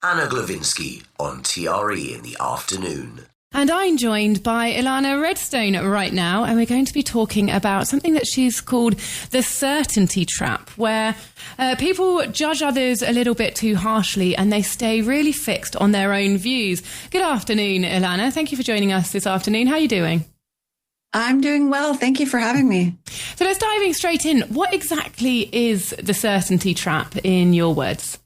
Anna Glavinsky on TRE in the afternoon. And I'm joined by Ilana Redstone right now, and we're going to be talking about something that she's called the certainty trap, where people judge others a little bit too harshly and they stay really fixed on their own views. Good afternoon, Ilana. Thank you for joining us this afternoon. How are you doing? I'm doing well. Thank you for having me. So let's diving straight in. What exactly is the certainty trap in your words?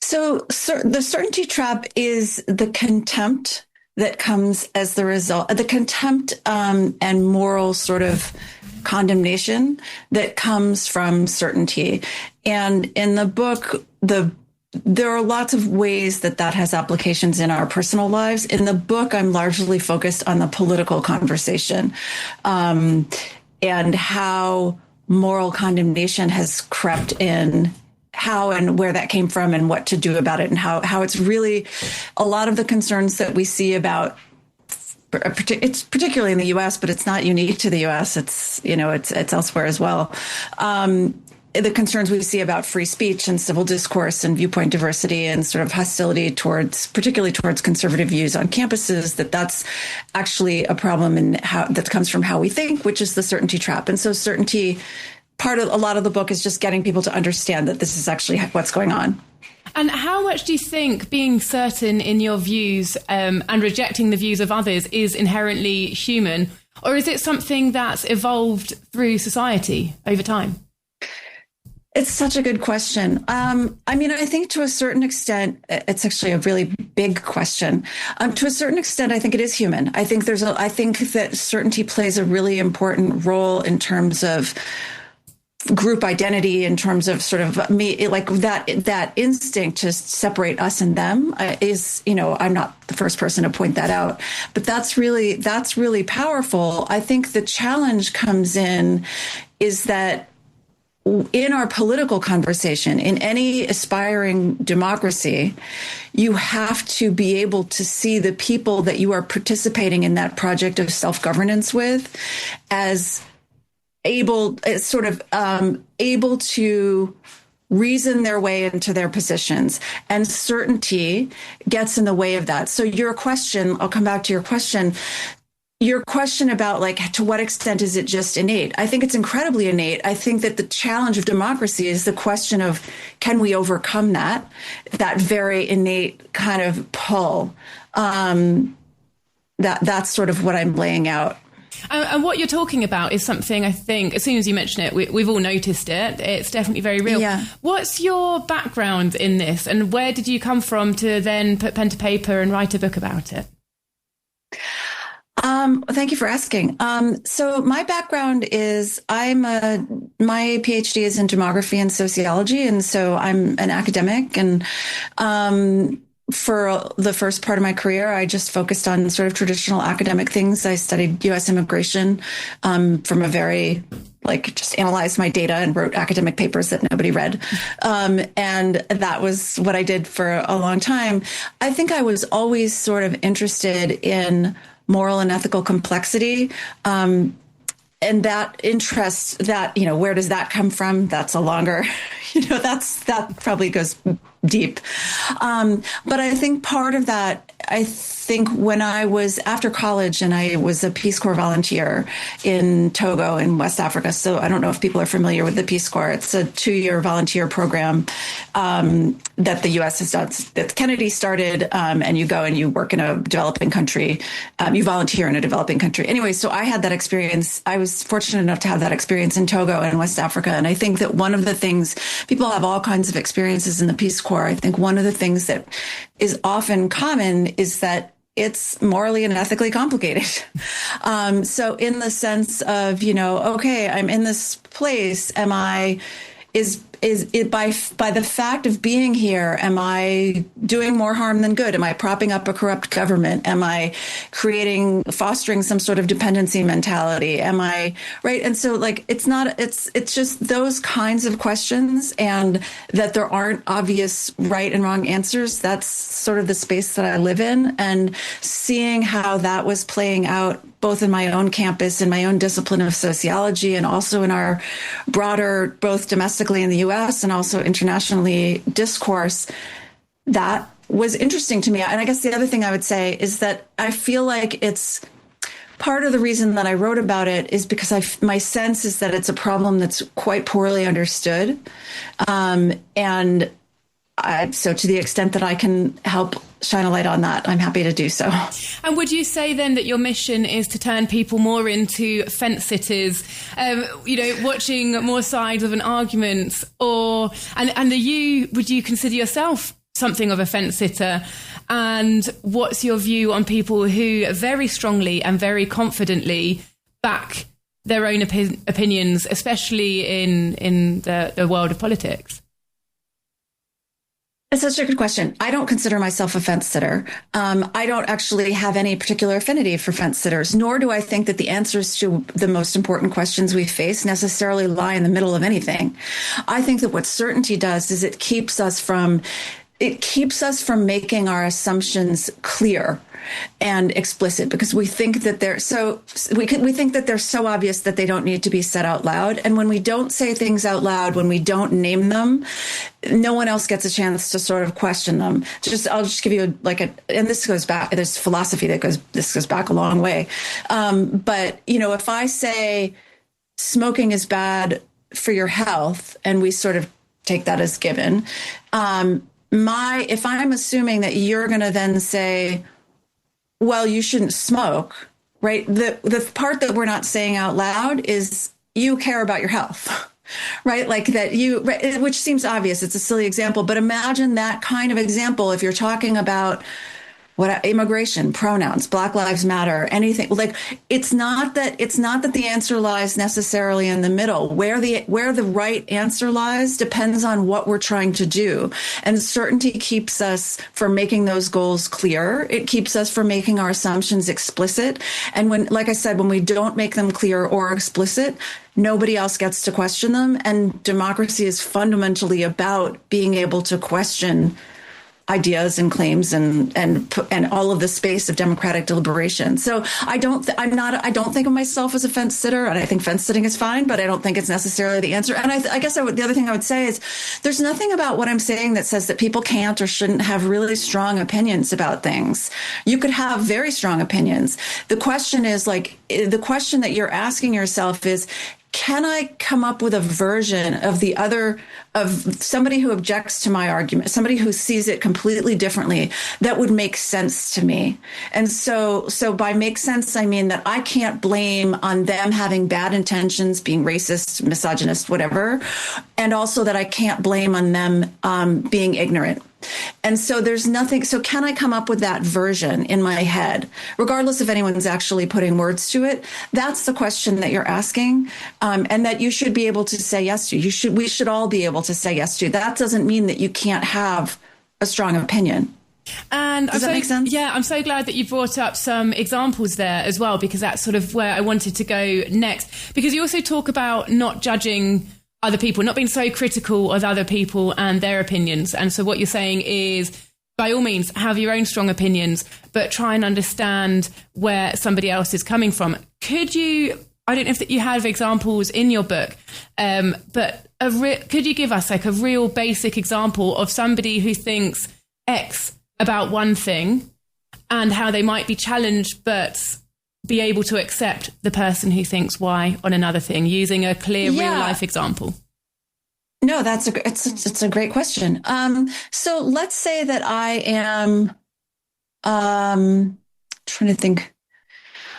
So the certainty trap is the contempt that comes as the result, the contempt and moral sort of condemnation that comes from certainty. And in the book, there are lots of ways that has applications in our personal lives. In the book, I'm largely focused on the political conversation and how moral condemnation has crept in, how and where that came from and what to do about it, and how it's really a lot of the concerns that we see about, it's particularly in the U.S., but it's not unique to the U.S. It's elsewhere as well. The concerns we see about free speech and civil discourse and viewpoint diversity and sort of hostility particularly towards conservative views on campuses, that's actually a problem that comes from how we think, which is the certainty trap. And so certainty, a lot of the book is just getting people to understand that this is actually what's going on. And how much do you think being certain in your views and rejecting the views of others is inherently human, or is it something that's evolved through society over time? It's such a good question. I think to a certain extent, it's actually a really big question. To a certain extent, I think it is human. I think that certainty plays a really important role in terms of group identity, in terms of sort of me, like that instinct to separate us and them is, I'm not the first person to point that out, but that's really powerful. I think the challenge comes in is that in our political conversation, in any aspiring democracy, you have to be able to see the people that you are participating in that project of self-governance with as able to reason their way into their positions. And certainty gets in the way of that. So your question, I'll come back to your question about to what extent is it just innate? I think it's incredibly innate. I think that the challenge of democracy is the question of, can we overcome that very innate kind of pull? That's sort of what I'm laying out. And what you're talking about is something I think, as soon as you mention it, we've all noticed it. It's definitely very real. Yeah. What's your background in this, and where did you come from to then put pen to paper and write a book about it? Thank you for asking. So my background is my PhD is in demography and sociology. And so I'm an academic. And for the first part of my career, I just focused on sort of traditional academic things. I studied U.S. immigration from a very just analyzed my data and wrote academic papers that nobody read. And that was what I did for a long time. I think I was always sort of interested in moral and ethical complexity. And that interest, where does that come from? That's a longer, that probably goes deep. But I think part of that, when I was after college and I was a Peace Corps volunteer in Togo in West Africa. So I don't know if people are familiar with the Peace Corps. It's a 2-year volunteer program that the U.S. has done, that Kennedy started, and you go and you work in a developing country. You volunteer in a developing country. Anyway, so I had that experience. I was fortunate enough to have that experience in Togo and West Africa. And I think that one of the things, people have all kinds of experiences in the Peace Corps. I think one of the things that is often common is that it's morally and ethically complicated. So in the sense of, okay, I'm in this place. Is it by the fact of being here, am I doing more harm than good? Am I propping up a corrupt government? Am I fostering some sort of dependency mentality? Am I right? And so it's just those kinds of questions, and that there aren't obvious right and wrong answers. That's sort of the space that I live in, and seeing how that was playing out both in my own campus, in my own discipline of sociology, and also in our broader, both domestically in the U.S. and also internationally, discourse, that was interesting to me. And I guess the other thing I would say is that I feel like it's part of the reason that I wrote about it is because my sense is that it's a problem that's quite poorly understood. And so to the extent that I can help shine a light on that, I'm happy to do so. And would you say then that your mission is to turn people more into fence sitters, watching more sides of an argument, would you consider yourself something of a fence sitter? And what's your view on people who very strongly and very confidently back their own opinions, especially in the world of politics? That's such a good question. I don't consider myself a fence sitter. I don't actually have any particular affinity for fence sitters, nor do I think that the answers to the most important questions we face necessarily lie in the middle of anything. I think that what certainty does is it keeps us from making our assumptions clear and explicit, because we think that they're so obvious that they don't need to be said out loud. And when we don't say things out loud, when we don't name them, no one else gets a chance to sort of question them. I'll just give you and this goes back, there's philosophy this goes back a long way. But if I say smoking is bad for your health, and we sort of take that as given, if I'm assuming that you're going to then say, well, you shouldn't smoke, right? The part that we're not saying out loud is you care about your health, right? Like that which seems obvious. It's a silly example, but imagine that kind of example if you're talking about immigration, pronouns, Black Lives Matter, anything. Like it's not that the answer lies necessarily in the middle. Where the right answer lies depends on what we're trying to do. And certainty keeps us from making those goals clear. It keeps us from making our assumptions explicit. And when we don't make them clear or explicit, nobody else gets to question them. And democracy is fundamentally about being able to question ideas and claims and all of the space of democratic deliberation. So I don't think of myself as a fence sitter, and I think fence sitting is fine, but I don't think it's necessarily the answer. And I guess the other thing I would say is there's nothing about what I'm saying that says that people can't or shouldn't have really strong opinions about things. You could have very strong opinions. The question that you're asking yourself is, can I come up with a version of somebody who objects to my argument, somebody who sees it completely differently, that would make sense to me? And so by make sense, I mean that I can't blame on them having bad intentions, being racist, misogynist, whatever, and also that I can't blame on them being ignorant. And so there's nothing. So can I come up with that version in my head, regardless if anyone's actually putting words to it? That's the question that you're asking, and that you should be able to say yes to. We should all be able to say yes to. That doesn't mean that you can't have a strong opinion. And does that make sense? Yeah, I'm so glad that you brought up some examples there as well, because that's sort of where I wanted to go next. Because you also talk about not judging other people, not being so critical of other people and their opinions. And so what you're saying is, by all means, have your own strong opinions, but try and understand where somebody else is coming from. Could you, I don't know if you have examples in your book, but could you give us like a real basic example of somebody who thinks X about one thing and how they might be challenged, but be able to accept the person who thinks Y on another thing, using a clear real life example? No, it's a great question. So let's say that I am trying to think.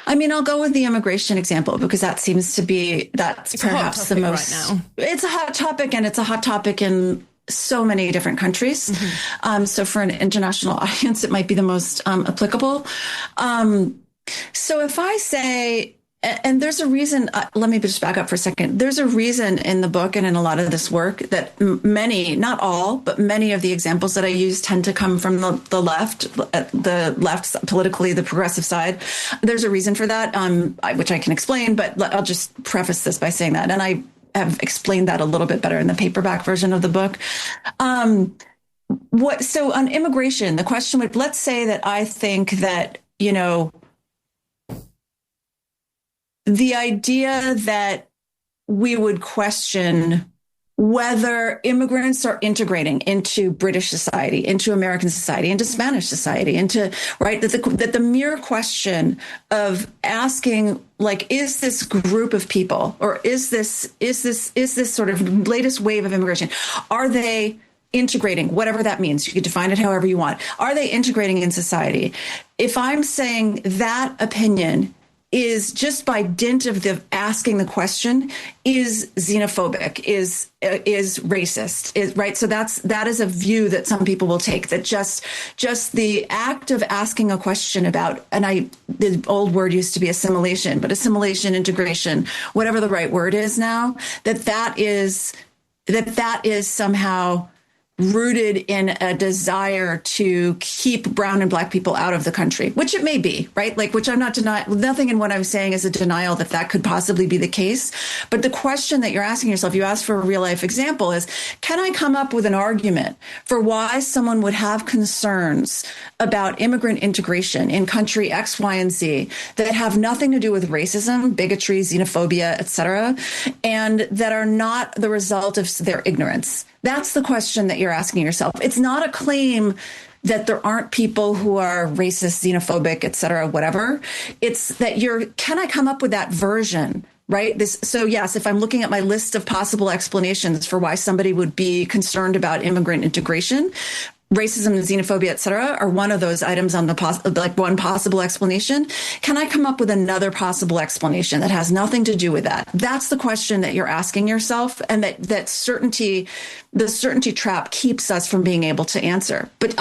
I mean, I'll go with the immigration example because that's perhaps the most. Right now. It's a hot topic, and it's a hot topic in so many different countries. Mm-hmm. So for an international audience, it might be the most applicable. So if I say, and there's a reason, let me just back up for a second. There's a reason in the book and in a lot of this work that many, not all, but many of the examples that I use tend to come from the left politically, the progressive side. There's a reason for that, which I can explain, but I'll just preface this by saying that. And I have explained that a little bit better in the paperback version of the book. So on immigration, the question would, let's say that I think that, the idea that we would question whether immigrants are integrating into British society, into American society, into Spanish society, into, right, that the mere question of asking, like, is this group of people, or is this sort of latest wave of immigration, are they integrating, whatever that means? You can define it however you want. Are they integrating in society? If I'm saying that opinion is, just by dint of the asking the question, is xenophobic, is racist, is right. So that is a view that some people will take, that just the act of asking a question about, and the old word used to be assimilation, but assimilation, integration, whatever the right word is now, that is somehow rooted in a desire to keep brown and black people out of the country, which it may be, right? Like, which I'm not denying. Nothing in what I'm saying is a denial that could possibly be the case. But the question that you're asking yourself, you asked for a real life example, is, can I come up with an argument for why someone would have concerns about immigrant integration in country X, Y, and Z that have nothing to do with racism, bigotry, xenophobia, et cetera, and that are not the result of their ignorance? That's the question that you're asking yourself. It's not a claim that there aren't people who are racist, xenophobic, et cetera, whatever. It's that can I come up with that version, right? So yes, if I'm looking at my list of possible explanations for why somebody would be concerned about immigrant integration, racism and xenophobia, et cetera, are one of those items on one possible explanation. Can I come up with another possible explanation that has nothing to do with that? That's the question that you're asking yourself, and the certainty trap keeps us from being able to answer. But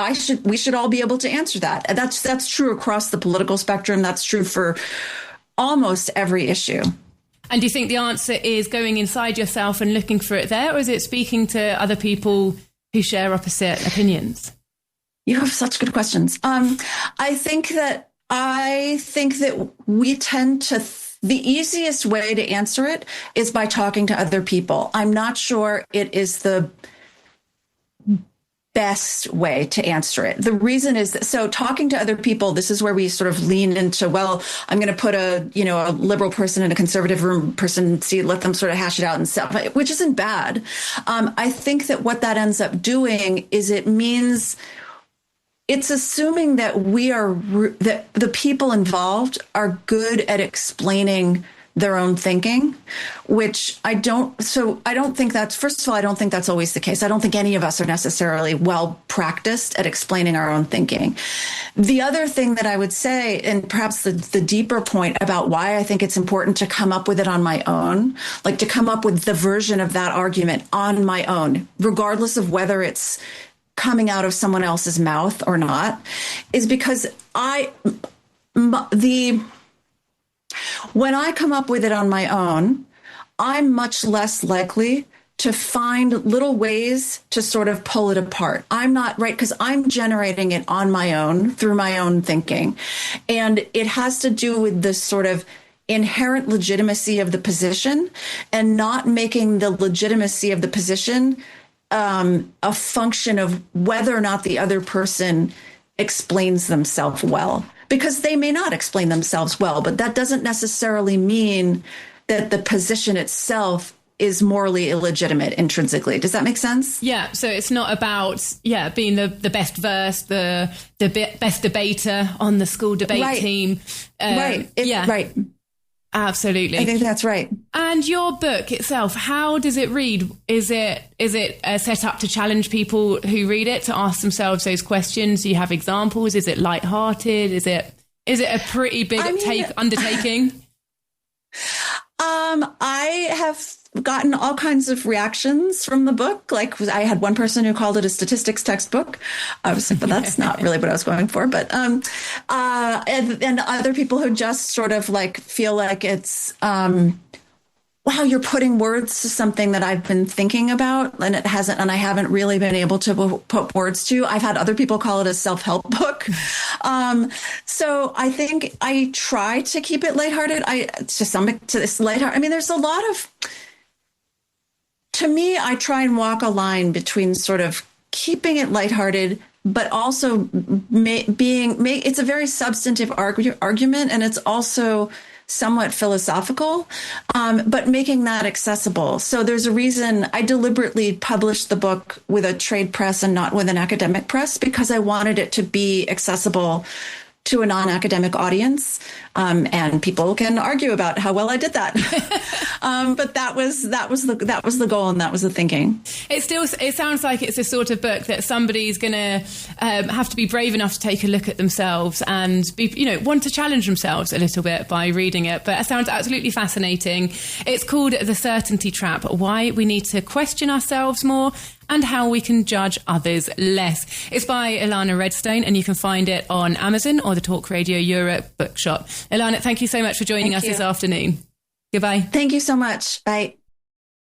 we should all be able to answer that. That's true across the political spectrum. That's true for almost every issue. And do you think the answer is going inside yourself and looking for it there, or is it speaking to other people who share opposite opinions? You have such good questions. I think that we tend to, the easiest way to answer it is by talking to other people. I'm not sure it is the best way to answer it. The reason is that, so talking to other people, this is where we sort of lean into, well, I'm going to put a liberal person in a conservative person, let them sort of hash it out and stuff, which isn't bad. I think that what that ends up doing is it's assuming that that the people involved are good at explaining their own thinking, which I don't think that's, first of all, I don't think that's always the case. I don't think any of us are necessarily well practiced at explaining our own thinking. The other thing that I would say, and perhaps the deeper point about why I think it's important to come up with it on my own, like to come up with the version of that argument on my own, regardless of whether it's coming out of someone else's mouth or not, is because when I come up with it on my own, I'm much less likely to find little ways to sort of pull it apart. I'm not, right, because I'm generating it on my own through my own thinking. And it has to do with this sort of inherent legitimacy of the position, and not making the legitimacy of the position a function of whether or not the other person explains themselves well. Because they may not explain themselves well, but that doesn't necessarily mean that the position itself is morally illegitimate intrinsically. Does that make sense? Yeah. So it's not about being the best versed, the best debater on the school debate team. Right. Right. Absolutely. I think that's right. And your book itself, how does it read? Is it set up to challenge people who read it to ask themselves those questions? Do you have examples? Is it lighthearted? Is it a pretty big undertaking? I have gotten all kinds of reactions from the book. Like, I had one person who called it a statistics textbook. I was like, but that's not really what I was going for. But and other people who just sort of like feel like it's wow, you're putting words to something that I've been thinking about, and I haven't really been able to put words to. I've had other people call it a self-help book. So I think I try to keep it lighthearted. To this lighthearted. I mean, there's a lot of, to me, I try and walk a line between sort of keeping it lighthearted, but also it's a very substantive argument, and it's also somewhat philosophical, but making that accessible. So there's a reason I deliberately published the book with a trade press and not with an academic press, because I wanted it to be accessible to a non-academic audience, and people can argue about how well I did that. But that was the goal, and that was the thinking. It sounds like it's a sort of book that somebody's going to have to be brave enough to take a look at themselves and want to challenge themselves a little bit by reading it. But it sounds absolutely fascinating. It's called The Certainty Trap: Why We Need to Question Ourselves More and How We Can Judge Others Less. It's by Ilana Redstone, and you can find it on Amazon or the Talk Radio Europe bookshop. Ilana, thank you so much for joining us this afternoon. Goodbye. Thank you so much. Bye.